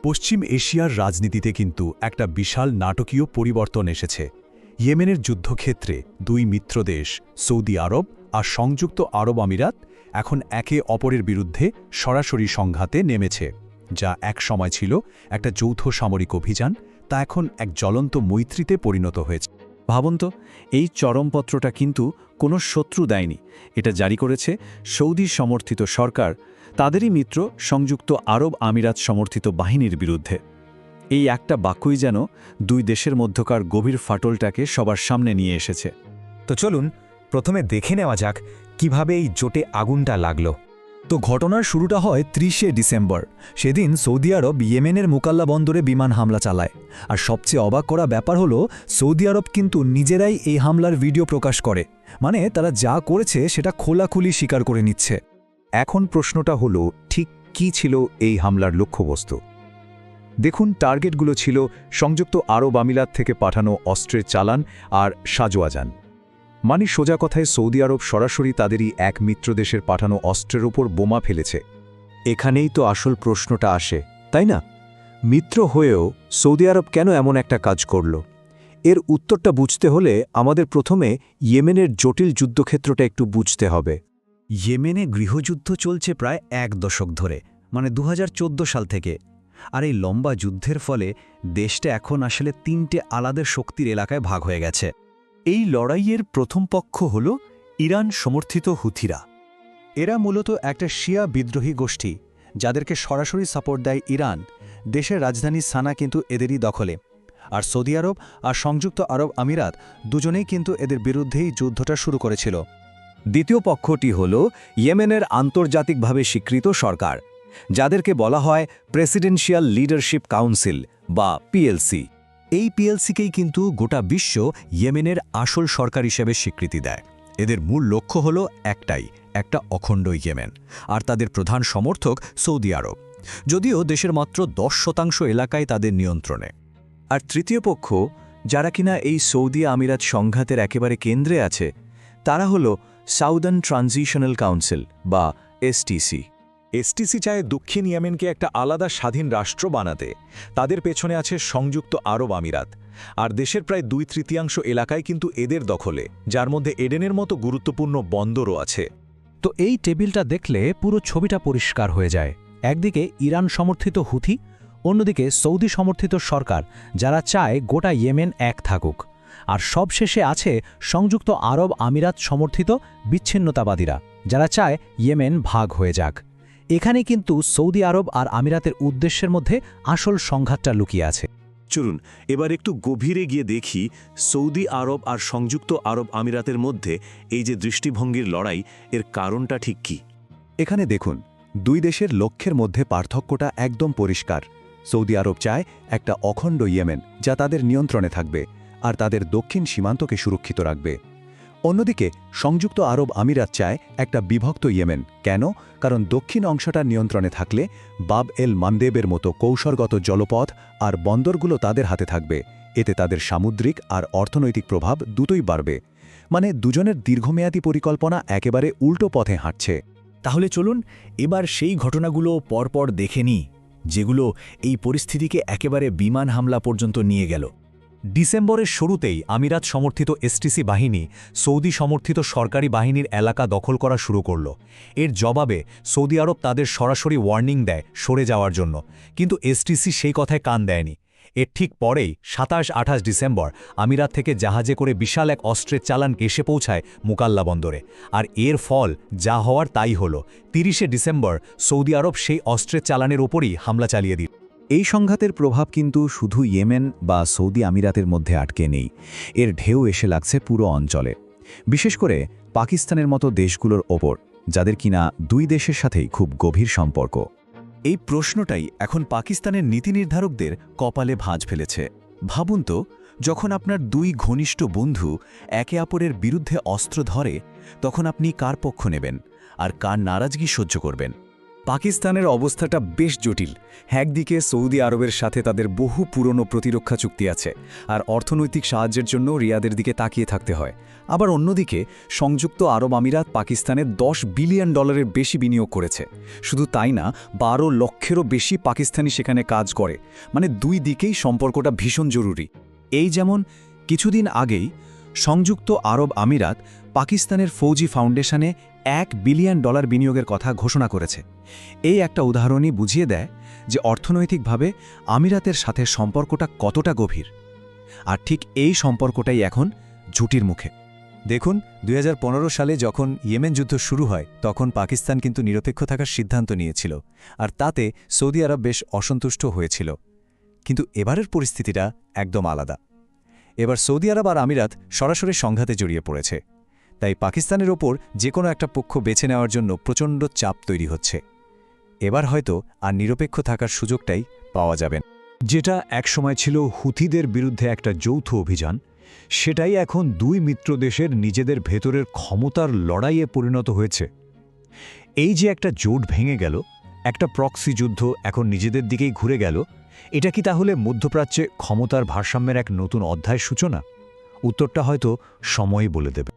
পশ্চিম এশিয়ার রাজনীতিতে কিন্তু একটা বিশাল নাটকীয় পরিবর্তন এসেছে। ইয়েমেনের যুদ্ধক্ষেত্রে দুই মিত্রদেশ সৌদি আরব আর সংযুক্ত আরব আমিরাত এখন একে অপরের বিরুদ্ধে সরাসরি সংঘাতে নেমেছে, যা এক সময় ছিল একটা যৌথ সামরিক অভিযান, তা এখন এক জ্বলন্ত মৈত্রীতে পরিণত হয়েছে। ভাবুন তো, এই চরমপত্রটা কিন্তু কোনো শত্রু দেয়নি। এটা জারি করেছে সৌদি সমর্থিত সরকার তাদেরই মিত্র সংযুক্ত আরব আমিরাত সমর্থিত বাহিনীর বিরুদ্ধে। এই একটা বাক্যই যেন দুই দেশের মধ্যকার গভীর ফাটলটাকে সবার সামনে নিয়ে এসেছে। তো চলুন প্রথমে দেখে নেওয়া যাক কিভাবে এই জোটে আগুনটা লাগলো। তো ঘটনার শুরুটা হয় ৩০শে ডিসেম্বর। সেদিন সৌদি আরব ইয়েমেনের মুকাল্লা বন্দরে বিমান হামলা চালায়। আর সবচেয়ে অবাক করা ব্যাপার হলো, সৌদি আরব কিন্তু নিজেরাই এই হামলার ভিডিও প্রকাশ করে, মানে তারা যা করেছে সেটা খোলাখুলি স্বীকার করে নিচ্ছে। এখন প্রশ্নটা হলো, ঠিক কী ছিল এই হামলার লক্ষ্যবস্তু? দেখুন, টার্গেটগুলো ছিল সংযুক্ত আরব আমিরাত থেকে পাঠানো অস্ত্রের চালান আর সাজোয়াজান। মানে সোজা কথায় সৌদি আরব সরাসরি তাদেরই এক মিত্রদেশের পাঠানো অস্ত্রের ওপর বোমা ফেলেছে। এখানেই তো আসল প্রশ্নটা আসে, তাই না? মিত্র হয়েও সৌদি আরব কেন এমন একটা কাজ করল? এর উত্তরটা বুঝতে হলে আমাদের প্রথমে ইয়েমেনের জটিল যুদ্ধক্ষেত্রটা একটু বুঝতে হবে। ইয়েমেনে গৃহযুদ্ধ চলছে প্রায় এক দশক ধরে, মানে ২০১৪ সাল থেকে। আর এই লম্বা যুদ্ধের ফলে দেশটা এখন আসলে তিনটে আলাদা শক্তির এলাকায় ভাগ হয়ে গেছে। এই লড়াইয়ের প্রথম পক্ষ হল ইরান সমর্থিত হুথিরা। এরা মূলত একটা শিয়া বিদ্রোহী গোষ্ঠী, যাদেরকে সরাসরি সাপোর্ট দেয় ইরান। দেশের রাজধানী সানা কিন্তু এদেরই দখলে। আর সৌদি আরব আর সংযুক্ত আরব আমিরাত দুজনেই কিন্তু এদের বিরুদ্ধেই যুদ্ধটা শুরু করেছিল। দ্বিতীয় পক্ষটি হল ইয়েমেনের আন্তর্জাতিকভাবে স্বীকৃত সরকার, যাদেরকে বলা হয় প্রেসিডেন্সিয়াল লিডারশিপ কাউন্সিল বা পিএলসি। এই পিএলসিকেই কিন্তু গোটা বিশ্ব ইয়েমেনের আসল সরকার হিসেবে স্বীকৃতি দেয়। এদের মূল লক্ষ্য হল একটাই, একটা অখণ্ড ইয়েমেন। আর তাদের প্রধান সমর্থক সৌদি আরব, যদিও দেশের মাত্র 10% এলাকায় তাদের নিয়ন্ত্রণে। আর তৃতীয় পক্ষ, যারা কিনা এই সৌদি আমিরাত সংঘাতের একেবারে কেন্দ্রে আছে, তারা হল সাউদার্ন ট্রানজিশনাল কাউন্সিল বা এসটিসি। এসটিসি চায় দক্ষিণ ইয়েমেনকে একটা আলাদা স্বাধীন রাষ্ট্র বানাতে। তাদের পেছনে আছে সংযুক্ত আরব আমিরাত। আর দেশের প্রায় 2/3 এলাকায় কিন্তু এদের দখলে, যার মধ্যে এডেনের মতো গুরুত্বপূর্ণ বন্দরও আছে। তো এই টেবিলটা দেখলে পুরো ছবিটা পরিষ্কার হয়ে যায়। একদিকে ইরান সমর্থিত হুথি, অন্যদিকে সৌদি সমর্থিত সরকার, যারা চায় গোটা ইয়েমেন এক থাকুক। আর সবশেষে আছে সংযুক্ত আরব আমিরাত সমর্থিত বিচ্ছিন্নতাবাদীরা, যারা চায় ইয়েমেন ভাগ হয়ে যাক। এখানে কিন্তু সৌদি আরব আর আমিরাতের উদ্দেশ্যের মধ্যে আসল সংঘাতটা লুকিয়ে আছে। চলুন এবার একটু গভীরে গিয়ে দেখি সৌদি আরব আর সংযুক্ত আরব আমিরাতের মধ্যে এই যে দৃষ্টিভঙ্গির লড়াই, এর কারণটা ঠিক কী। এখানে দেখুন, দুই দেশের লক্ষ্যের মধ্যে পার্থক্যটা একদম পরিষ্কার। সৌদি আরব চায় একটা অখণ্ড ইয়েমেন, যা তাদের নিয়ন্ত্রণে থাকবে আর তাদের দক্ষিণ সীমান্তকে সুরক্ষিত রাখবে। অন্যদিকে সংযুক্ত আরব আমিরাত চায় একটা বিভক্ত ইয়েমেন। কেন? কারণ দক্ষিণ অংশটার নিয়ন্ত্রণে থাকলে বাব এল মানদেবের মতো কৌশলগত জলপথ আর বন্দরগুলো তাদের হাতে থাকবে। এতে তাদের সামুদ্রিক আর অর্থনৈতিক প্রভাব দুটোই বাড়বে। মানে দুজনের দীর্ঘমেয়াদী পরিকল্পনা একেবারে উল্টো পথে হাঁটছে। তাহলে চলুন এবার সেই ঘটনাগুলো পরপর দেখে নিই, যেগুলো এই পরিস্থিতিকে একেবারে বিমান হামলা পর্যন্ত নিয়ে গেল। ডিসেম্বরের শুরুতেই আমিরাত সমর্থিত এসটিসি বাহিনী সৌদি সমর্থিত সরকারি বাহিনীর এলাকা দখল করা শুরু করল। এর জবাবে সৌদি আরব তাদের সরাসরি ওয়ার্নিং দেয় সরে যাওয়ার জন্য, কিন্তু এসটিসি সেই কথায় কান দেয়নি। এর ঠিক পরেই ২৭-২৮ ডিসেম্বর আমিরাত থেকে জাহাজে করে বিশাল এক অস্ত্রের চালান এসে পৌঁছায় মুকাল্লা বন্দরে। আর এর ফল যা হওয়ার তাই হল। ৩০শে ডিসেম্বর সৌদি আরব সেই অস্ত্রের চালানের ওপরই হামলা চালিয়ে দিল। এই সংঘাতের প্রভাব কিন্তু শুধু ইয়েমেন বা সৌদি আমিরাতের মধ্যে আটকে নেই, এর ঢেউ এসে লাগছে পুরো অঞ্চলে, বিশেষ করে পাকিস্তানের মতো দেশগুলোর ওপর, যাদের কিনা দুই দেশের সাথেই খুব গভীর সম্পর্ক। এই প্রশ্নটাই এখন পাকিস্তানের নীতি নির্ধারকদের কপালে ভাঁজ ফেলেছে। ভাবুন তো, যখন আপনার দুই ঘনিষ্ঠ বন্ধু একে অপরের বিরুদ্ধে অস্ত্র ধরে, তখন আপনি কার পক্ষ নেবেন আর কার নারাজগি সহ্য করবেন? পাকিস্তানের অবস্থাটা বেশ জটিল। একদিকে সৌদি আরবের সাথে তাদের বহু পুরনো প্রতিরক্ষা চুক্তি আছে, আর অর্থনৈতিক সাহায্যের জন্য রিয়াদের দিকে তাকিয়ে থাকতে হয়। আবার অন্যদিকে সংযুক্ত আরব আমিরাত পাকিস্তানে $10 বিলিয়ন বেশি বিনিয়োগ করেছে। শুধু তাই না, 12 লক্ষেরও বেশি পাকিস্তানি সেখানে কাজ করে। মানে দুই দিকেই সম্পর্কটা ভীষণ জরুরি। এই যেমন কিছুদিন আগেই সংযুক্ত আরব আমিরাত পাকিস্তানের ফৌজি ফাউন্ডেশনে $1 বিলিয়ন বিনিয়োগের কথা ঘোষণা করেছে। এই একটা উদাহরণই বুঝিয়ে দেয় যে অর্থনৈতিকভাবে আমিরাতের সাথে সম্পর্কটা কতটা গভীর। আর ঠিক এই সম্পর্কটাই এখন ঝুঁটির মুখে। দেখুন, 2015 সালে যখন ইয়েমেন যুদ্ধ শুরু হয় তখন পাকিস্তান কিন্তু নিরপেক্ষ থাকার সিদ্ধান্ত নিয়েছিল, আর তাতে সৌদি আরব বেশ অসন্তুষ্ট হয়েছিল। কিন্তু এবারের পরিস্থিতিটা একদম আলাদা। এবার সৌদি আরব আর আমিরাত সরাসরি সংঘাতে জড়িয়ে পড়েছে। তাই পাকিস্তানের ওপর যে কোনো একটা পক্ষ বেছে নেওয়ার জন্য প্রচণ্ড চাপ তৈরি হচ্ছে। এবার হয়তো আর নিরপেক্ষ থাকার সুযোগটাই পাওয়া যাবে না। যেটা একসময় ছিল হুথিদের বিরুদ্ধে একটা যৌথ অভিযান, সেটাই এখন দুই মিত্র দেশের নিজেদের ভেতরের ক্ষমতার লড়াইয়ে পরিণত হয়েছে। এই যে একটা জোট ভেঙে গেল, একটা প্রক্সি যুদ্ধ এখন নিজেদের দিকেই ঘুরে গেল, এটা কি তাহলে মধ্যপ্রাচ্যে ক্ষমতার ভারসাম্যের এক নতুন অধ্যায়ের সূচনা? উত্তরটা হয়তো সময়ই বলে দেবে।